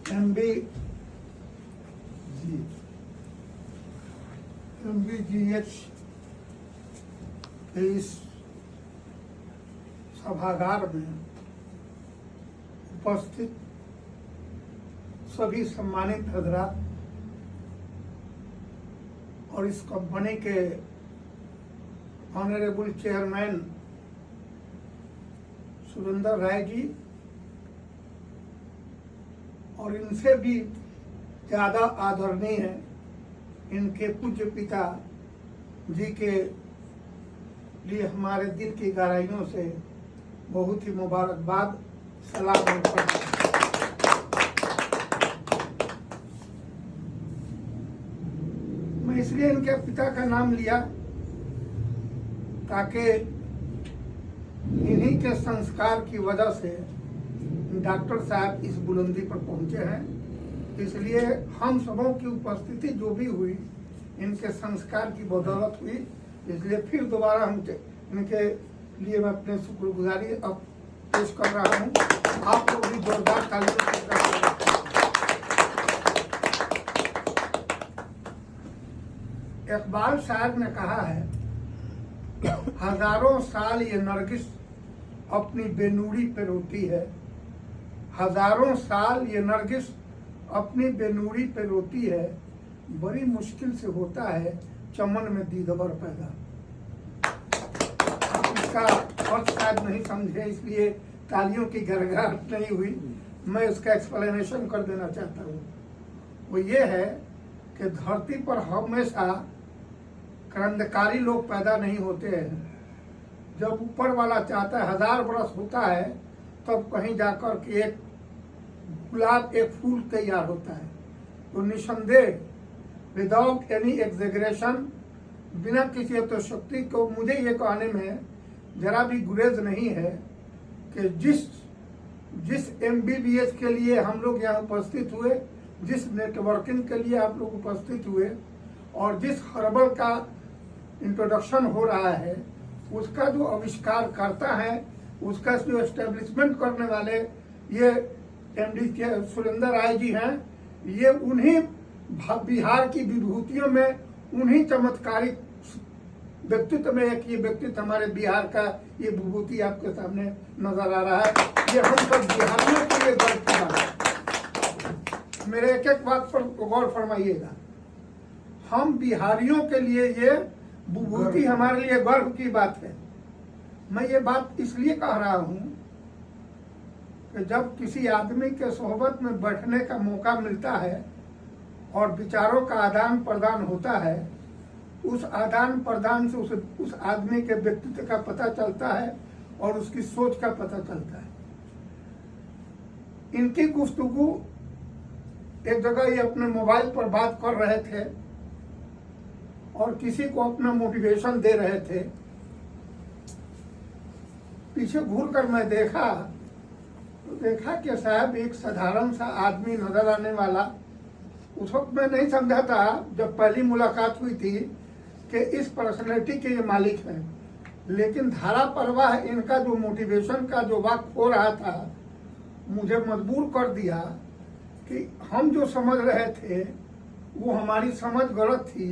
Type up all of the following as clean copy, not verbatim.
MBGH के इस सभागार में उपस्थित सभी सम्मानित हजरात और इस कंपनी के ऑनरेबल चेयरमैन सुरेंद्र राय जी और इनसे भी ज़्यादा आदरणीय है इनके पूज्य पिता जी के लिए हमारे दिल की गहराइयों से बहुत ही मुबारकबाद सलाम करता हूं। मैं इसलिए इनके पिता का नाम लिया ताकि इन्हीं के संस्कार की वजह से डॉक्टर साहब इस बुलंदी पर पहुंचे हैं। इसलिए हम सबों की उपस्थिति जो भी हुई इनके संस्कार की बदौलत हुई। इसलिए फिर दोबारा हम इनके लिए मैं अपने शुक्रगुजारी अब पेश कर रहा हूं। आप लोग भी जोरदार तालियों से इकबाल साहब ने कहा है, हजारों साल ये नरगिस अपनी बेनूरी पे रोती है, हजारों साल ये नरगिस अपनी बेनूरी पे रोती है, बड़ी मुश्किल से होता है चमन में दीदवर पैदा। इसका अर्थ शायद नहीं समझे इसलिए तालियों की गड़गड़ाहट नहीं हुई। मैं इसका एक्सप्लेनेशन कर देना चाहता हूँ। वो ये है कि धरती पर हमेशा क्रांतिकारी लोग पैदा नहीं होते हैं। जब ऊपर वाला चाहता है 1000 बरस होता है तब कहीं जाकर के एक गुलाब एक फूल तैयार होता है। तो निसंदेह विदाउट एनी एग्जेगरेशन, बिना किसी शक्ति को मुझे ये कहने में जरा भी गुरेज नहीं है कि जिस MBBH के लिए हम लोग यहाँ उपस्थित हुए, जिस नेटवर्किंग के लिए आप लोग उपस्थित हुए और जिस हर्बल का इंट्रोडक्शन हो रहा है, उसका जो आविष्कार करता है, उसका जो एस्टेब्लिशमेंट करने वाले ये MD सुरेंद्र राय जी हैं। ये उन्हीं बिहार की विभूतियों में, उन्हीं चमत्कारिक व्यक्तित्व में एक ये व्यक्तित्व हमारे बिहार का ये विभूति आपके सामने नजर आ रहा है। ये हम सब बिहारियों के लिए गर्व की बात है। मेरे एक एक बात पर गौर फरमाइएगा। हम बिहारियों के लिए ये विभूति हमारे लिए गर्व की बात है। मैं ये बात इसलिए कह रहा हूँ कि जब किसी आदमी के सोहबत में बैठने का मौका मिलता है और विचारों का आदान प्रदान होता है, उस आदान प्रदान से उस आदमी के व्यक्तित्व का पता चलता है और उसकी सोच का पता चलता है। इनकी गुफ्तगू एक जगह ये अपने मोबाइल पर बात कर रहे थे और किसी को अपना मोटिवेशन दे रहे थे। पीछे घूरकर मैं देखा कि साहब एक साधारण सा आदमी नजर आने वाला। उस वक्त मैं नहीं समझा था जब पहली मुलाकात हुई थी कि इस पर्सनैलिटी के ये मालिक हैं, लेकिन धारा प्रवाह इनका जो मोटिवेशन का जो वाक़ हो रहा था मुझे मजबूर कर दिया कि हम जो समझ रहे थे वो हमारी समझ गलत थी।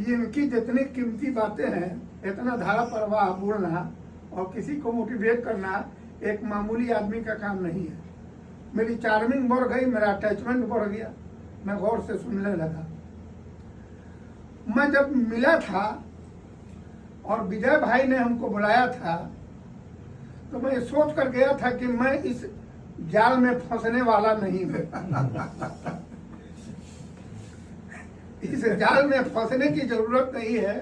इनकी जितनी कीमती बातें हैं, इतना धारा प्रवाह बोलना और किसी को मोटिवेट करना एक मामूली आदमी का काम नहीं है। मेरी चार्मिंग बढ़ गई, मेरा अटैचमेंट बढ़ गया, मैं गौर से सुनने लगा। मैं जब मिला था और विजय भाई ने हमको बुलाया था तो मैं सोच कर गया था कि मैं इस जाल में फंसने वाला नहीं हूं। इस जाल में फंसने की जरूरत नहीं है।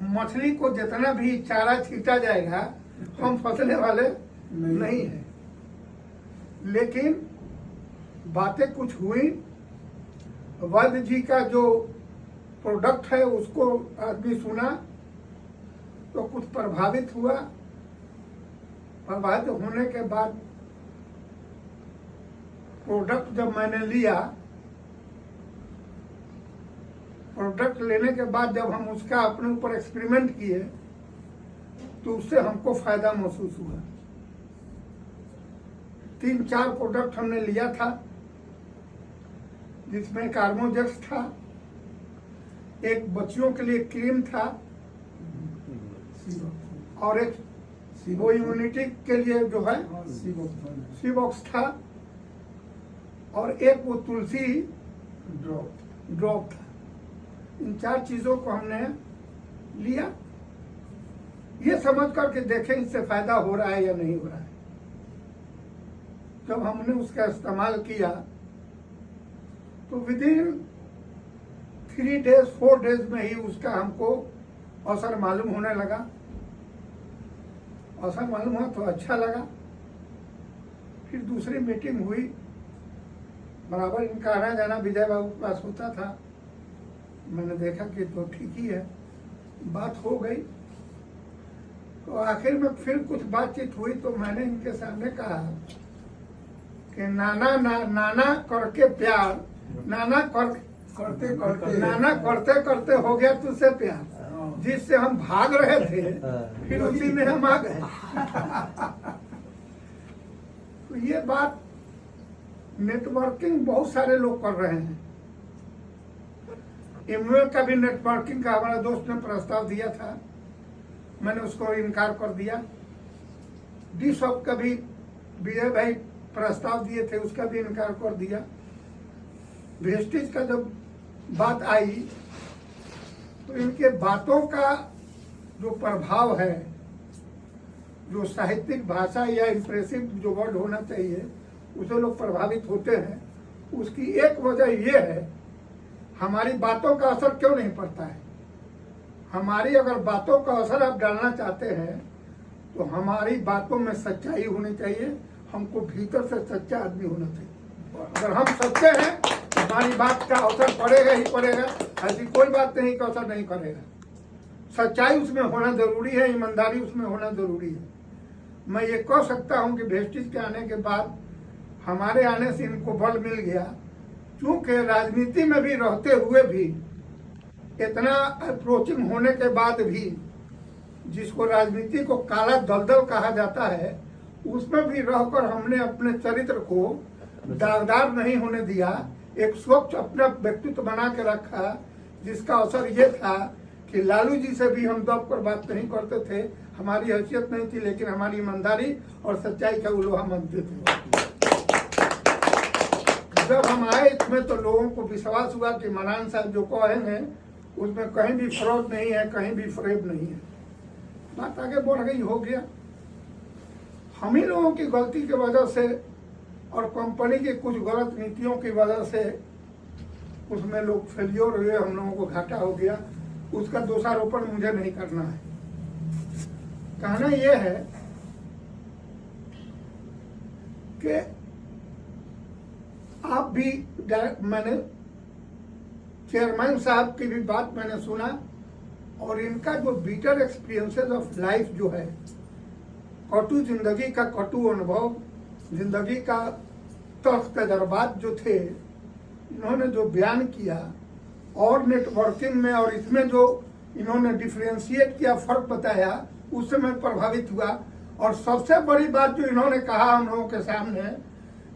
मछली को जितना भी चारा छीटा जाएगा तो हम फंसने वाले नहीं है। लेकिन बातें कुछ हुई। वैद्य जी का जो प्रोडक्ट है उसको आदमी सुना तो कुछ प्रभावित हुआ। प्रभावित होने के बाद प्रोडक्ट जब मैंने लिया, प्रोडक्ट लेने के बाद जब हम उसका अपने ऊपर एक्सपेरिमेंट किए तो उससे हमको फायदा महसूस हुआ। 3-4 प्रोडक्ट हमने लिया था जिसमें कार्बोजेक्स था, एक बच्चियों के लिए क्रीम था, और एक वो इम्यूनिटी के लिए जो है सीबॉक्स था, और एक वो तुलसी ड्रॉप था। इन 4 चीजों को हमने लिया, ये समझ करके देखें इससे फायदा हो रहा है या नहीं हो रहा है। जब हमने उसका इस्तेमाल किया तो विदिन 3 डेज 4 डेज में ही उसका हमको असर मालूम होने लगा। असर मालूम हुआ तो अच्छा लगा। फिर दूसरी मीटिंग हुई, बराबर इनका आना जाना विजय बाबू के पास होता था। मैंने देखा कि तो ठीक ही है, बात हो गई। तो आखिर में फिर कुछ बातचीत हुई तो मैंने इनके सामने कहा कि नाना करके प्यार, नाना करते करते हो गया तुझसे प्यार, जिससे हम भाग रहे थे फिर उसी में हम आ गए। तो ये बात नेटवर्किंग बहुत सारे लोग कर रहे हैं। इमवे का भी नेटवर्किंग का हमारा दोस्त ने प्रस्ताव दिया था, मैंने उसको इनकार कर दिया। डी शॉप का भी विजय भाई प्रस्ताव दिए थे, उसका भी इनकार कर दिया। वेस्टेज का जब बात आई तो इनके बातों का जो प्रभाव है, जो साहित्यिक भाषा या इंप्रेसिव जो वर्ड होना चाहिए, उसे लोग प्रभावित होते हैं। उसकी एक वजह यह है, हमारी बातों का असर क्यों नहीं पड़ता है। हमारी अगर बातों का असर आप डालना चाहते हैं तो हमारी बातों में सच्चाई होनी चाहिए, हमको भीतर से सच्चा आदमी होना चाहिए। अगर हम सच्चे हैं तो हमारी बात का असर पड़ेगा ही पड़ेगा, ऐसी कोई बात नहीं कि असर नहीं करेगा। सच्चाई उसमें होना जरूरी है, ईमानदारी उसमें होना जरूरी है। मैं ये कह सकता हूँ कि वेस्टेज के आने के बाद हमारे आने से इनको बल मिल गया, क्योंकि राजनीति में भी रहते हुए भी, इतना अप्रोचिंग होने के बाद भी, जिसको राजनीति को काला दलदल कहा जाता है, उसमें भी रहकर हमने अपने चरित्र को दागदार नहीं होने दिया। एक स्वच्छ अपना व्यक्तित्व बना के रखा, जिसका असर ये था कि लालू जी से भी हम दब कर बात नहीं करते थे। हमारी हैसियत नहीं थी, लेकिन हमारी ईमानदारी और सच्चाई का वो लोहा मानते थे। जब हम आए इसमें तो लोगों को विश्वास हुआ कि मनान साहब जो कहेंगे उसमें कहीं भी फ्रॉड नहीं है, कहीं भी फरेब नहीं है। बात आगे बढ़ गई, हो गया। हम ही लोगों की गलती की वजह से और कंपनी की कुछ गलत नीतियों की वजह से उसमें लोग फेलियर हुए, हम लोगों को घाटा हो गया। उसका दोषारोपण मुझे नहीं करना है। कहना यह है कि आप भी, मैंने चेयरमैन साहब की भी बात मैंने सुना, और इनका जो बिटर एक्सपीरियंसेस ऑफ लाइफ जो है, कटु जिंदगी का कटु अनुभव, जिंदगी का तल्ख तजर्बात जो थे, इन्होंने जो बयान किया, और नेटवर्किंग में और इसमें जो इन्होंने डिफ्रेंशिएट किया, फर्क बताया, उससे मैं प्रभावित हुआ। और सबसे बड़ी बात जो इन्होंने कहा हम लोगों के सामने,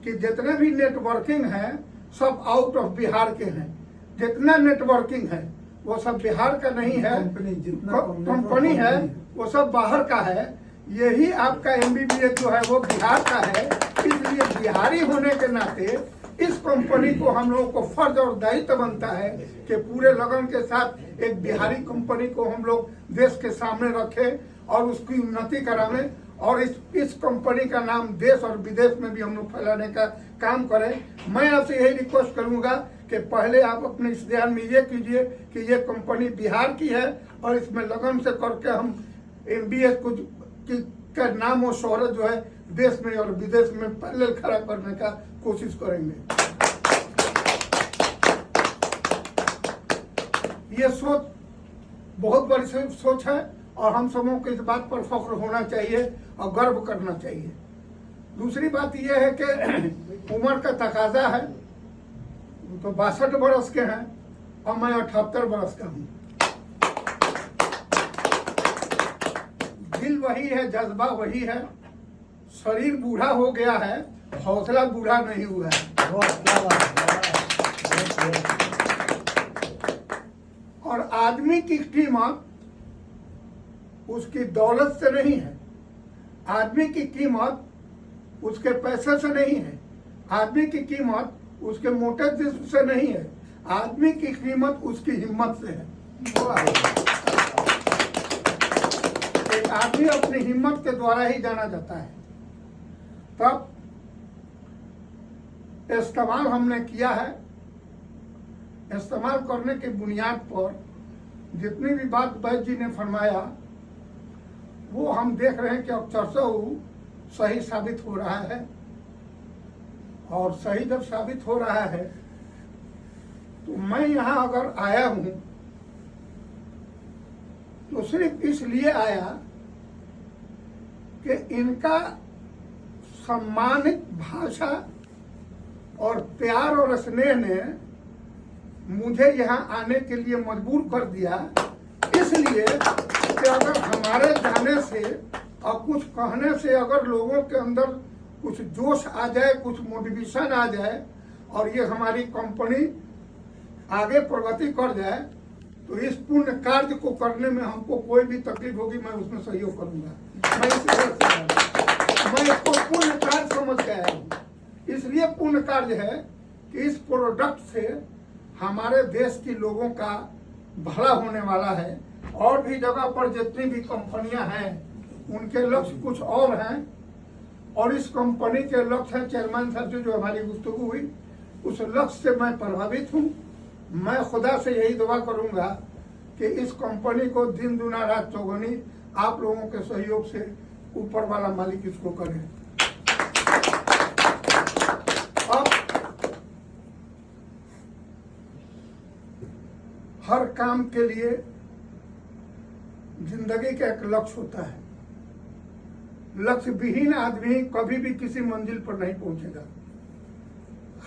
कि जितने भी नेटवर्किंग है सब आउट ऑफ बिहार के हैं। जितना नेटवर्किंग है वो सब बिहार का नहीं है, कंपनी है वो सब बाहर का है। यही आपका MBBS जो है वो बिहार का है। इसलिए बिहारी होने के नाते इस कंपनी को हम लोगों को फर्ज और दायित्व बनता है कि पूरे लगन के साथ एक बिहारी कंपनी को हम लोग देश के सामने रखें और उसकी उन्नति करावें, और इस कंपनी का नाम देश और विदेश में भी हम लोग फैलाने का काम करें। मैं आपसे यही रिक्वेस्ट करूंगा कि पहले आप अपने इस ध्यान में ये कीजिए कि ये कंपनी बिहार की है, और इसमें लगन से करके हम MBS को का नाम और शोहरत जो है देश में और विदेश में पहले खड़ा करने का कोशिश करेंगे। ये सोच बहुत बड़ी सोच है, और हम सबों को इस बात पर फख्र होना चाहिए और गर्व करना चाहिए। दूसरी बात यह है कि उम्र का तकाजा है, तो 62 बरस के हैं और मैं 78 बरस का हूँ। दिल वही है, जज्बा वही है, शरीर बूढ़ा हो गया है, हौसला बूढ़ा नहीं हुआ है। और आदमी की कीमत उसकी दौलत से नहीं है, आदमी की कीमत उसके पैसे से नहीं है, आदमी की कीमत उसके मोटे जिस्म से नहीं है, आदमी की कीमत उसकी हिम्मत से है। एक आदमी अपनी हिम्मत के द्वारा ही जाना जाता है। तब इस्तेमाल हमने किया है, इस्तेमाल करने की बुनियाद पर जितनी भी बात वैद्य जी ने फरमाया वो हम देख रहे हैं कि अब चर्चा सही साबित हो रहा है। और सही जब साबित हो रहा है तो मैं यहाँ अगर आया हूँ तो सिर्फ इसलिए आया कि इनका सम्मानित भाषा और प्यार और स्नेह ने मुझे यहाँ आने के लिए मजबूर कर दिया। इसलिए कि अगर हमारे जाने से और कुछ कहने से अगर लोगों के अंदर कुछ जोश आ जाए, कुछ मोटिवेशन आ जाए और ये हमारी कंपनी आगे प्रगति कर जाए तो इस पुण्य कार्य को करने में हमको कोई भी तकलीफ होगी मैं उसमें सहयोग करूंगा। मैं इसको पुण्य कार्य समझ के आया हूँ। इसलिए पुण्य कार्य है कि इस प्रोडक्ट से हमारे देश के लोगों का भला होने वाला है। और भी जगह पर जितनी भी कंपनियां हैं उनके लक्ष्य कुछ और हैं और इस कंपनी के लक्ष्य है चेयरमैन साहब से जो हमारी गुफ्तगू हुई उस लक्ष्य से मैं प्रभावित हूँ। मैं खुदा से यही दुआ करूंगा कि इस कंपनी को दिन दुना रात चौगुनी आप लोगों के सहयोग से ऊपर वाला मालिक इसको करे। अब हर काम के लिए जिंदगी का एक लक्ष्य होता है। लक्ष्य विहीन आदमी कभी भी किसी मंजिल पर नहीं पहुंचेगा।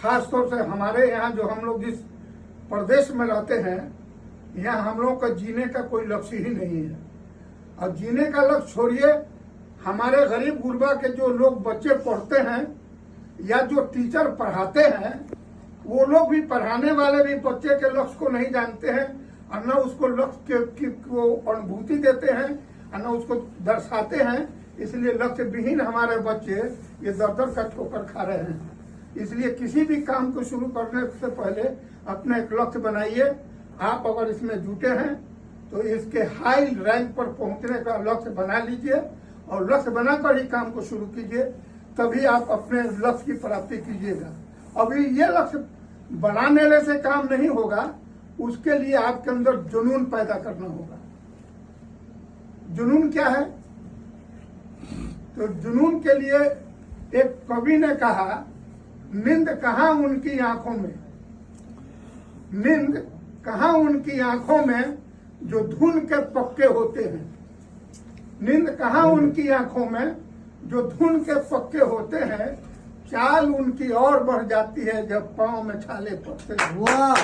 खासतौर से हमारे यहाँ जो हम लोग जिस प्रदेश में रहते हैं यहाँ हम लोग का जीने का कोई लक्ष्य ही नहीं है। और जीने का लक्ष्य छोड़िए, हमारे गरीब गुरबा के जो लोग बच्चे पढ़ते हैं या जो टीचर पढ़ाते हैं वो लोग भी पढ़ाने वाले भी बच्चे के लक्ष्य को नहीं जानते हैं और न उसको लक्ष्य को अनुभूति देते हैं और न उसको दर्शाते हैं। इसलिए लक्ष्य विहीन हमारे बच्चे ये दर दर का ठोकर खा रहे हैं। इसलिए किसी भी काम को शुरू करने से पहले अपना एक लक्ष्य बनाइए। आप अगर इसमें जुटे हैं तो इसके हाई रैंक पर पहुंचने का लक्ष्य बना लीजिए और लक्ष्य बनाकर ही काम को शुरू कीजिए, तभी आप अपने लक्ष्य की प्राप्ति कीजिएगा। अभी ये लक्ष्य बनाने से काम नहीं होगा, उसके लिए आपके अंदर जुनून पैदा करना होगा। जुनून क्या है? तो जुनून के लिए एक कवि ने कहा, नींद कहाँ उनकी आंखों में, नींद कहाँ उनकी आंखों में जो धुन के पक्के होते हैं। नींद कहाँ उनकी आंखों में जो धुन के पक्के होते हैं। चाल उनकी और बढ़ जाती है जब पांव में छाले पड़ते हैं। वाह!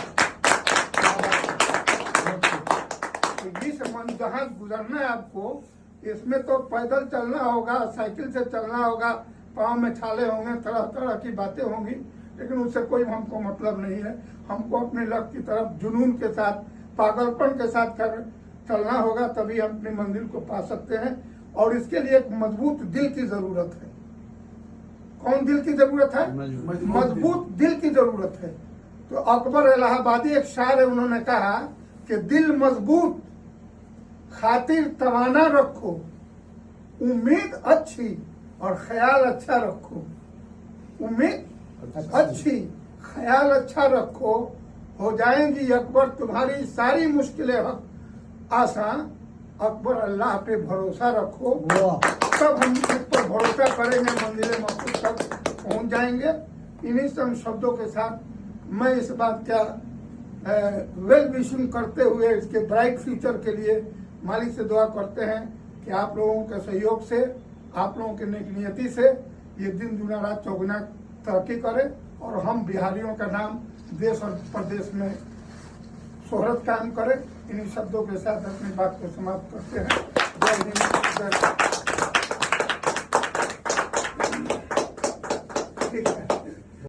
इस मन जहाँ गुजरना है आपको, इसमें तो पैदल चलना होगा, साइकिल से चलना होगा, पाँव में छाले होंगे, तरह तरह की बातें होंगी, लेकिन उससे कोई हमको मतलब नहीं है। हमको अपने लक्ष्य की तरफ जुनून के साथ, पागलपन के साथ चलना होगा, तभी हम अपनी मंजिल को पा सकते हैं। और इसके लिए एक मजबूत दिल की जरूरत है। कौन दिल की जरूरत है? मजबूत दिल की जरूरत है। तो अकबर इलाहाबादी एक शायर है, उन्होंने कहा कि दिल मजबूत खातिर तवाना रखो, उम्मीद अच्छी और ख्याल अच्छा रखो। उम्मीद अच्छी, ख्याल अच्छा रखो, हो जाएंगी अकबर तुम्हारी सारी मुश्किलें आसान। अकबर अल्लाह पे भरोसा रखो, तब हम इस पर भरोसा करेंगे, मंजिल मकसूद तक पहुंच जाएंगे। इन्हीं सब शब्दों के साथ मैं इस बात का वेल विशिंग करते हुए इसके ब्राइट फ्यूचर के लिए मालिक से दुआ करते हैं कि आप लोगों के सहयोग से, आप लोगों की नेक नियति से ये दिन दुना रात चौगुना तरक्की करे और हम बिहारियों का नाम देश और प्रदेश में शोहरत कायम करे। इन्हीं शब्दों के साथ अपनी बात को समाप्त करते हैं। जय हिंद, जय। ठीक है।